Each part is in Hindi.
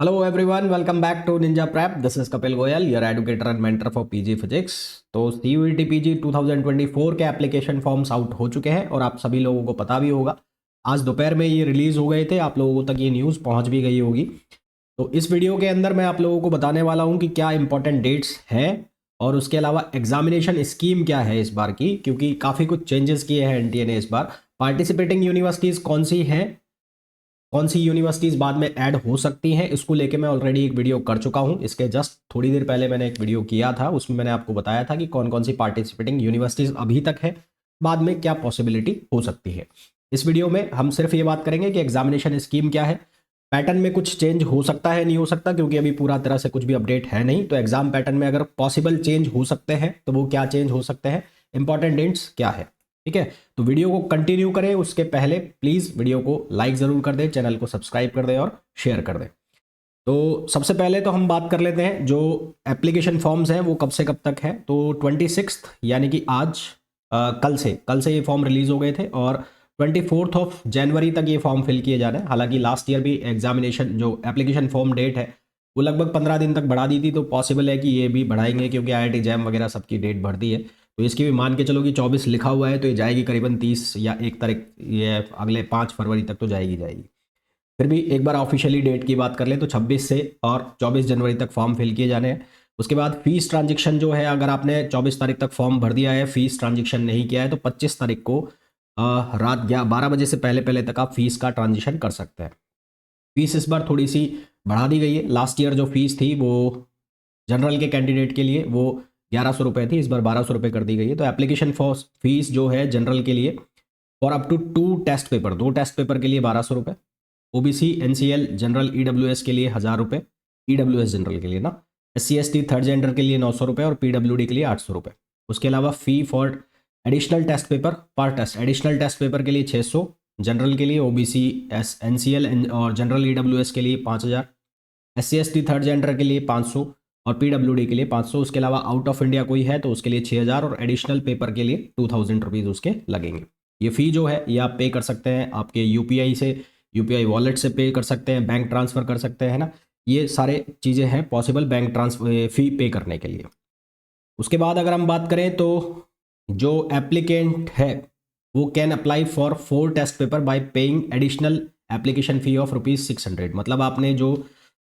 Hello everyone, welcome back to Ninja Prep. This is Kapil Goyal, your educator and mentor for PG physics. तो सीयूईटी पीजी 2024 के एप्लीकेशन फॉर्म्स आउट हो चुके हैं और आप सभी लोगों को पता भी होगा। आज दोपहर में ये रिलीज हो गए थे, आप लोगों तक ये न्यूज़ पहुंच भी गई होगी। तो इस वीडियो के अंदर मैं आप लोगों को बताने वाला हूं कि क्या इंपॉर्टेंट डेट्स हैं और उसके अलावा एग्जामिनेशन स्कीम क्या है इस बार की, क्योंकि काफ़ी कुछ चेंजेस किए हैं एनटीए ने इस बार। पार्टिसिपेटिंग यूनिवर्सिटीज़ कौन सी हैं, कौन सी यूनिवर्सिटीज़ बाद में ऐड हो सकती हैं, इसको लेके मैं ऑलरेडी एक वीडियो कर चुका हूं। इसके जस्ट थोड़ी देर पहले मैंने एक वीडियो किया था, उसमें मैंने आपको बताया था कि कौन कौन सी पार्टिसिपेटिंग यूनिवर्सिटीज़ अभी तक है, बाद में क्या पॉसिबिलिटी हो सकती है। इस वीडियो में हम सिर्फ ये बात करेंगे कि एग्जामिनेशन स्कीम क्या है, पैटर्न में कुछ चेंज हो सकता है नहीं हो सकता, क्योंकि अभी पूरा तरह से कुछ भी अपडेट है नहीं। तो एग्जाम पैटर्न में अगर पॉसिबल चेंज हो सकते हैं तो वो क्या चेंज हो सकते हैं, इंपॉर्टेंट डेट्स क्या है। ठीक है, तो वीडियो को कंटिन्यू करें उसके पहले प्लीज वीडियो को लाइक जरूर कर दें, चैनल को सब्सक्राइब कर दें और शेयर कर दें। तो सबसे पहले तो हम बात कर लेते हैं जो एप्लीकेशन फॉर्म्स हैं वो कब से कब तक है। तो 26 यानी कि आज कल से ये फॉर्म रिलीज हो गए थे और 24 जनवरी तक ये फॉर्म फिल किए जा रहे हैं। हालांकि लास्ट ईयर भी एग्जामिनेशन जो एप्लीकेशन फॉर्म डेट है वो लगभग 15 दिन तक बढ़ा दी थी, तो पॉसिबल है कि ये भी बढ़ाएंगे, क्योंकि आईआईटी जैम वगैरह सबकी डेट बढ़ दी है। तो इसकी भी मान के चलो कि 24 लिखा हुआ है तो ये जाएगी करीबन 30 या 1 तारीख, ये अगले 5 फरवरी तक तो जाएगी जाएगी। फिर भी एक बार ऑफिशियली डेट की बात कर लें तो 26 से और 24 जनवरी तक फॉर्म फिल किए जाने हैं। उसके बाद फीस ट्रांजेक्शन जो है, अगर आपने 24 तारीख तक फॉर्म भर दिया है, फीस ट्रांजेक्शन नहीं किया है, तो 25 तारीख को रात 12 बजे से पहले पहले तक आप फीस का ट्रांजेक्शन कर सकते हैं। फीस इस बार थोड़ी सी बढ़ा दी गई है। लास्ट ईयर जो फीस थी वो जनरल के कैंडिडेट के लिए वो 1100 रुपये थी, इस बार 1200 रुपये कर दी गई है। तो एप्लीकेशन फीस जो है जनरल के लिए for up to 2 test paper, 2 test paper के लिए 1200 रुपये। ओबीसी एनसीएल जनरल ईडब्ल्यूएस के लिए 1000 रुपये, ईडब्ल्यूएस जनरल के लिए ना। SC ST थर्ड जेंडर के लिए 900 रुपये और पीडब्ल्यूडी के लिए 800 रुपये। उसके अलावा fee for additional test paper पर टेस्ट, एडिशनल टेस्ट पेपर के लिए 600, जनरल के लिए ओबीसी एनसीएल और जनरल ईडब्ल्यूएस के लिए 5000, SC ST थर्ड जेंडर के लिए 500 और पीडब्ल्यूडी के लिए 500। उसके अलावा आउट ऑफ इंडिया कोई है तो उसके लिए 6000 और एडिशनल पेपर के लिए 2000 रुपीज़ उसके लगेंगे। ये फ़ी जो है ये आप पे कर सकते हैं आपके यूपीआई से, यूपीआई वॉलेट से पे कर सकते हैं, बैंक ट्रांसफ़र कर सकते हैं, है ना। ये सारे चीज़ें हैं पॉसिबल बैंक ट्रांसफर फ़ी पे करने के लिए। उसके बाद अगर हम बात करें तो जो एप्लीकेंट है वो can apply for 4 test paper by paying additional application fee of ₹600। मतलब आपने जो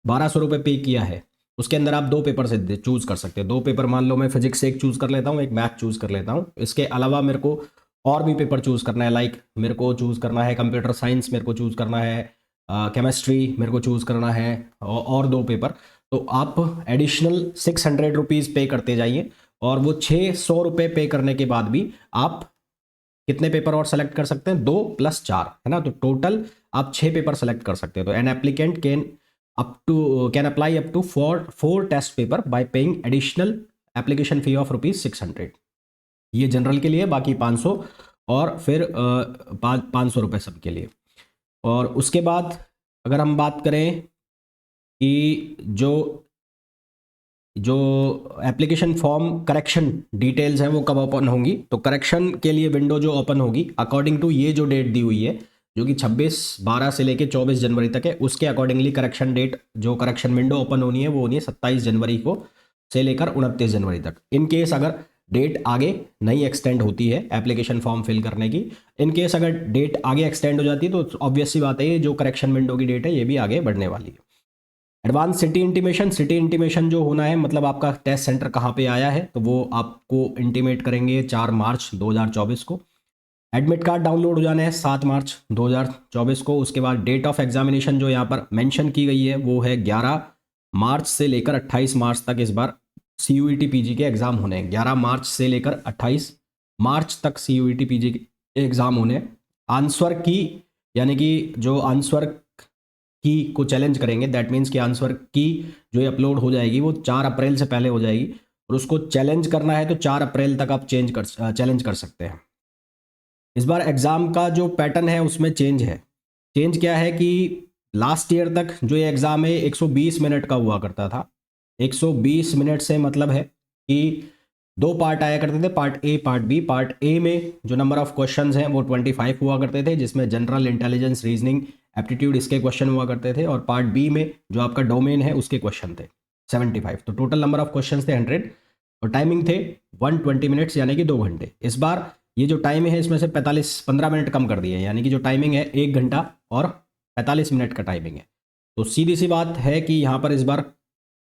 1200 रुपये पे किया है उसके अंदर आप 2 पेपर से चूज़ कर सकते हैं। 2 पेपर, मान लो मैं फिजिक्स से एक चूज़ कर लेता हूँ, एक मैथ चूज़ कर लेता हूँ, इसके अलावा मेरे को और भी पेपर चूज़ करना है। लाइक मेरे को चूज़ करना है कंप्यूटर साइंस, मेरे को चूज़ करना है केमिस्ट्री, मेरे को चूज़ करना है और 2 पेपर। तो आप एडिशनल 600 रुपीज़ पे करते जाइए और वो 600 रुपये पे करने के बाद भी आप कितने पेपर और सेलेक्ट कर सकते हैं, 2 + 4, है ना। तो टोटल आप 6 पेपर सेलेक्ट कर सकते हैं। तो an applicant can apply up to four test paper by paying additional application fee of ₹600। ये जनरल के लिए, बाकी 500 और फिर 500 रुपये सबके लिए। और उसके बाद अगर हम बात करें कि जो जो एप्लीकेशन फॉर्म करेक्शन डिटेल्स हैं वो कब ओपन होंगी, तो करेक्शन के लिए विंडो जो ओपन होगी अकॉर्डिंग टू ये जो डेट दी हुई है, जो कि 26/12 से लेकर 24 जनवरी तक है, उसके अकॉर्डिंगली करेक्शन डेट, जो करेक्शन विंडो ओपन होनी है वो होनी है 27 जनवरी को से लेकर 29 जनवरी तक। इन केस अगर डेट आगे नहीं एक्सटेंड होती है एप्लीकेशन फॉर्म फिल करने की, इन केस अगर डेट आगे एक्सटेंड हो जाती है तो ऑब्वियस सी बात है ये जो करेक्शन विंडो की डेट है ये भी आगे बढ़ने वाली है। Advance city intimation, city intimation जो होना है, मतलब आपका टेस्ट सेंटर कहाँ पे आया है तो वो आपको इंटीमेट करेंगे 4 मार्च 2024 को। एडमिट कार्ड डाउनलोड हो जाने हैं 7 मार्च 2024 को। उसके बाद डेट ऑफ एग्जामिनेशन जो यहाँ पर मेंशन की गई है वो है 11 मार्च से लेकर 28 मार्च तक इस बार CUET PG के एग्ज़ाम होने हैं। 11 मार्च से लेकर 28 मार्च तक CUET PG के एग्ज़ाम होने हैं। आंसर की, यानी कि जो आंसर की को चैलेंज करेंगे, दैट मीन्स कि आंसर की जो अपलोड हो जाएगी वो 4 अप्रैल से पहले हो जाएगी, और उसको चैलेंज करना है तो 4 अप्रैल तक आप चैलेंज कर सकते हैं। इस बार एग्ज़ाम का जो पैटर्न है उसमें चेंज है। चेंज क्या है कि लास्ट ईयर तक जो ये एग्ज़ाम है 120 मिनट का हुआ करता था। 120 मिनट से मतलब है कि 2 पार्ट आया करते थे, part A part B. Part A में जो नंबर ऑफ क्वेश्चंस हैं वो 25 हुआ करते थे, जिसमें जनरल इंटेलिजेंस, रीजनिंग, एप्टीट्यूड इसके क्वेश्चन हुआ करते थे, और पार्ट बी में जो आपका डोमेन है उसके क्वेश्चन थे 75। तो टोटल नंबर ऑफ क्वेश्चन थे 100 और टाइमिंग थे 120 मिनट्स यानी कि 2 घंटे। इस बार ये जो टाइम है इसमें से 15 मिनट कम कर दिए, यानी कि जो टाइमिंग है 1 घंटा और 45 मिनट का टाइमिंग है। तो सीधी सी बात है कि यहाँ पर इस बार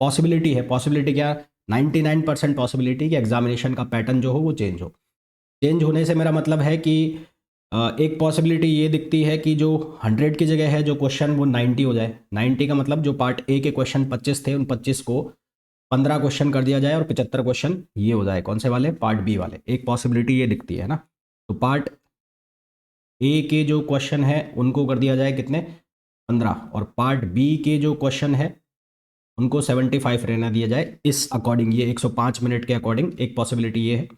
पॉसिबिलिटी है, पॉसिबिलिटी क्या, 99% पॉसिबिलिटी कि एग्जामिनेशन का पैटर्न जो हो वो चेंज हो। चेंज होने से मेरा मतलब है कि एक पॉसिबिलिटी ये दिखती है कि जो 100 की जगह है जो क्वेश्चन वो 90 हो जाए। 90 का मतलब जो पार्ट ए के क्वेश्चन 25 थे उन 25 को 15 क्वेश्चन कर दिया जाए और 75 क्वेश्चन ये हो जाए, कौन से वाले, पार्ट बी वाले। एक पॉसिबिलिटी ये दिखती है ना। तो पार्ट ए के जो क्वेश्चन है उनको कर दिया जाए कितने, 15, और पार्ट बी के जो क्वेश्चन है उनको 75 रहना दिया जाए इस अकॉर्डिंग, ये 105 मिनट के अकॉर्डिंग एक पॉसिबिलिटी ये है।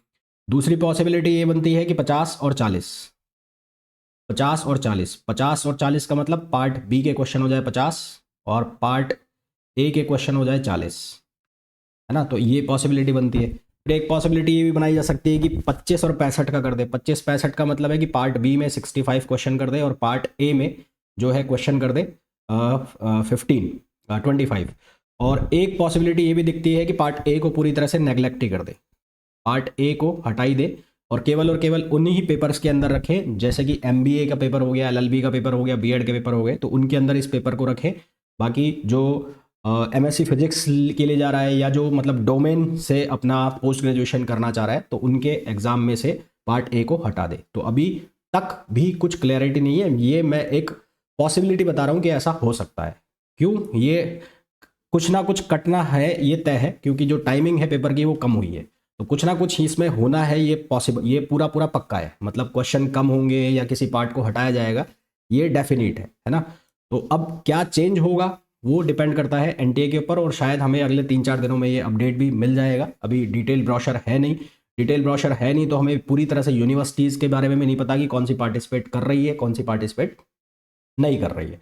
दूसरी पॉसिबिलिटी ये बनती है कि 50 और 40, 50 और 40, 50 और 40 का मतलब पार्ट बी के क्वेश्चन हो जाए 50 और पार्ट ए के क्वेश्चन हो जाए 40, है ना। तो ये पॉसिबिलिटी बनती है। फिर एक पॉसिबिलिटी ये भी बनाई जा सकती है कि 25 और 65 का कर दे। 25-65 का मतलब है कि पार्ट बी में 65 क्वेश्चन कर दे और पार्ट ए में जो है क्वेश्चन कर दे 25। और एक पॉसिबिलिटी ये भी दिखती है कि पार्ट ए को पूरी तरह से नेग्लेक्ट ही कर दे, पार्ट ए को हटाई दे और केवल उन्हीं ही पेपर्स के अंदर रखें, जैसे कि एमबीए का पेपर हो गया, एलएलबी का पेपर हो गया, बीएड के पेपर हो गए, तो उनके अंदर इस पेपर को रखें। बाकी जो एमएससी फिजिक्स के लिए जा रहा है या जो मतलब डोमेन से अपना पोस्ट ग्रेजुएशन करना चाह रहा है तो उनके एग्जाम में से पार्ट ए को हटा दे। तो अभी तक भी कुछ क्लैरिटी नहीं है, ये मैं एक पॉसिबिलिटी बता रहा हूँ कि ऐसा हो सकता है। क्यों, ये कुछ ना कुछ कटना है, ये तय है, क्योंकि जो टाइमिंग है पेपर की वो कम हुई है, तो कुछ ना कुछ इसमें होना है, ये पॉसिबल, ये पूरा पक्का है। मतलब क्वेश्चन कम होंगे या किसी पार्ट को हटाया जाएगा, ये डेफिनेट है ना। तो अब क्या चेंज होगा वो डिपेंड करता है एनटीए के ऊपर, और शायद हमें अगले 3-4 दिनों में ये अपडेट भी मिल जाएगा। अभी डिटेल ब्रोशर है नहीं, तो हमें पूरी तरह से यूनिवर्सिटीज़ के बारे में नहीं पता कि कौन सी पार्टिसिपेट कर रही है, कौन सी पार्टिसिपेट नहीं कर रही है।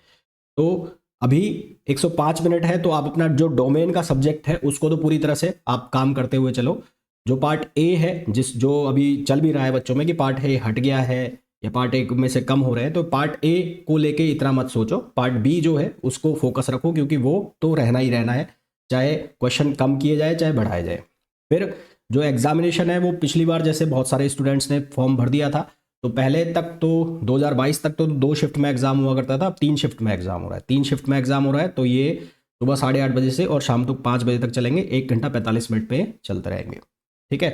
तो अभी 105 मिनट है, तो आप अपना जो डोमेन का सब्जेक्ट है उसको तो पूरी तरह से आप काम करते हुए चलो। जो पार्ट ए है, जो अभी चल भी रहा है बच्चों में कि पार्ट ए हट गया है या पार्ट ए में से कम हो रहे हैं, तो पार्ट ए को लेके इतना मत सोचो, पार्ट बी जो है उसको फोकस रखो, क्योंकि वो तो रहना ही रहना है, चाहे क्वेश्चन कम किए जाए चाहे बढ़ाए जाए। फिर जो एग्जामिनेशन है वो पिछली बार जैसे बहुत सारे स्टूडेंट्स ने फॉर्म भर दिया था, तो पहले तक तो 2022 तक तो 2 शिफ्ट में एग्जाम हुआ करता था, अब 3 शिफ्ट में एग्जाम हो रहा है। 3 शिफ्ट में एग्जाम हो रहा है, तो ये सुबह 8:30 बजे से और शाम को 5 बजे तक चलेंगे, 1 घंटा 45 मिनट पे चलते रहेंगे, ठीक है।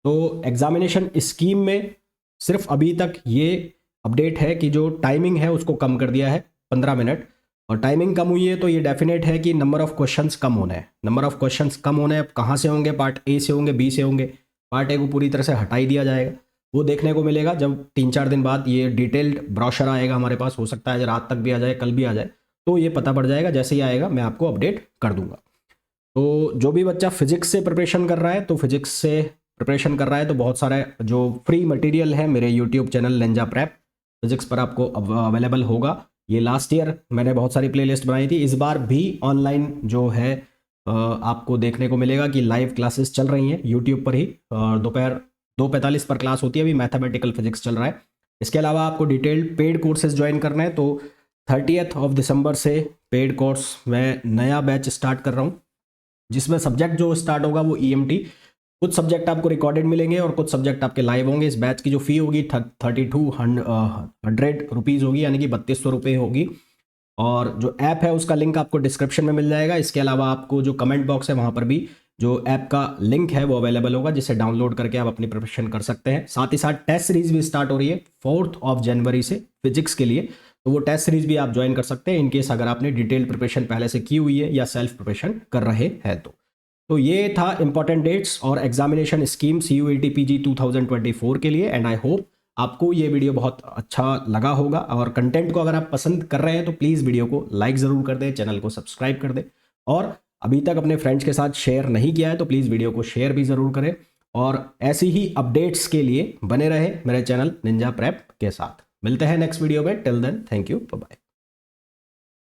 तो एग्जामिनेशन स्कीम में सिर्फ अभी तक ये अपडेट है कि जो टाइमिंग है उसको कम कर दिया है 15 मिनट, और टाइमिंग कम हुई है तो ये डेफिनेट है कि नंबर ऑफ क्वेश्चंस कम होना है। नंबर ऑफ क्वेश्चंस कम होने हैं, अब कहाँ से होंगे, पार्ट ए से होंगे, बी से होंगे। पार्ट ए को पूरी तरह से हटाई दिया जाएगा, वो देखने को मिलेगा जब 3-4 दिन बाद ये डिटेल्ड ब्रोशर आएगा हमारे पास। हो सकता है रात तक भी आ जाए, कल भी आ जाए, तो ये पता पड़ जाएगा। जैसे ही आएगा मैं आपको अपडेट कर दूंगा। तो जो भी बच्चा फिजिक्स से प्रिपरेशन कर रहा है, तो बहुत सारा जो फ्री मटेरियल है मेरे YouTube channel Ninja prep physics पर आपको अवेलेबल होगा। ये लास्ट ईयर मैंने बहुत सारी प्लेलिस्ट बनाई थी, इस बार भी ऑनलाइन जो है आपको देखने को मिलेगा कि लाइव क्लासेस चल रही हैं यूट्यूब पर ही। दोपहर 2:45 पर क्लास होती है, अभी मैथमेटिकल फिजिक्स चल रहा है। इसके अलावा आपको डिटेल्ड पेड कोर्सेज ज्वाइन करना है तो 30 दिसंबर से पेड कोर्स में नया बैच स्टार्ट कर रहा हूँ, जिसमें सब्जेक्ट जो स्टार्ट होगा वो ईएमटी, कुछ सब्जेक्ट आपको रिकॉर्डेड मिलेंगे और कुछ सब्जेक्ट आपके लाइव होंगे। इस बैच की जो फी होगी 3200 रुपीज़ होगी, यानी कि 3200 रुपये होगी। और जो ऐप है उसका लिंक आपको डिस्क्रिप्शन में मिल जाएगा। इसके अलावा आपको जो कमेंट बॉक्स है वहाँ पर भी जो ऐप का लिंक है वो अवेलेबल होगा, जिसे डाउनलोड करके आप अपनी प्रिपरेशन कर सकते हैं। साथ ही साथ टेस्ट सीरीज भी स्टार्ट हो रही है 4 जनवरी से फिजिक्स के लिए, तो वो टेस्ट सीरीज भी आप ज्वाइन कर सकते हैं इनकेस अगर आपने डिटेल प्रिपरेशन पहले से की हुई है या सेल्फ प्रिपरेशन कर रहे हैं तो ये था इंपॉर्टेंट डेट्स और एग्जामिनेशन स्कीम CUET PG 2024 के लिए। एंड आई होप आपको ये वीडियो बहुत अच्छा लगा होगा, और कंटेंट को अगर आप पसंद कर रहे हैं तो प्लीज़ वीडियो को लाइक ज़रूर कर दें, चैनल को सब्सक्राइब कर दें, और अभी तक अपने फ्रेंड्स के साथ शेयर नहीं किया है तो प्लीज़ वीडियो को शेयर भी ज़रूर करें। और ऐसी ही अपडेट्स के लिए बने रहे मेरे चैनल निंजा प्रेप के साथ। मिलते हैं नेक्स्ट वीडियो में, till then thank you, bye bye.